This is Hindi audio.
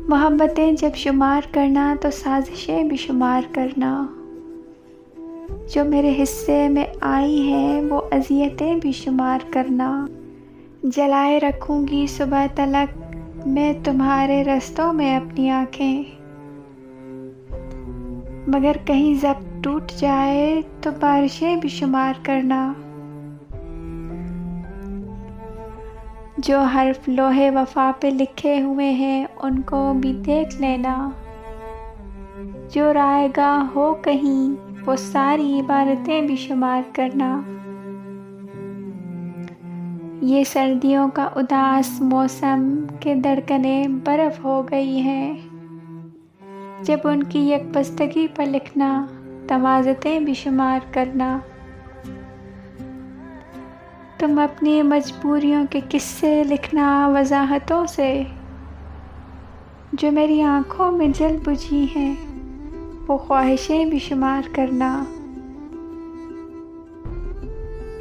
मोहब्बतें जब शुमार करना तो साजिशें भी शुमार करना। जो मेरे हिस्से में आई हैं वो अज़ियतें भी शुमार करना। जलाए रखूँगी सुबह तलक मैं तुम्हारे रस्तों में अपनी आँखें, मगर कहीं ज़ब्त टूट जाए तो बारिशें भी शुमार करना। जो हर्फ लोहे वफ़ा पे लिखे हुए हैं उनको भी देख लेना। जो रायगाह हो कहीं वो सारी इबारतें भी शुमार करना। ये सर्दियों का उदास मौसम के धड़कनें बर्फ़ हो गई हैं। जब उनकी यकबस्तगी पर लिखना तवाज़तें भी शुमार करना। तुम अपनी मजबूरियों के किस्से लिखना वज़ाहतों से। जो मेरी आँखों में जल बुझी हैं वो ख्वाहिशें भी शुमार करना।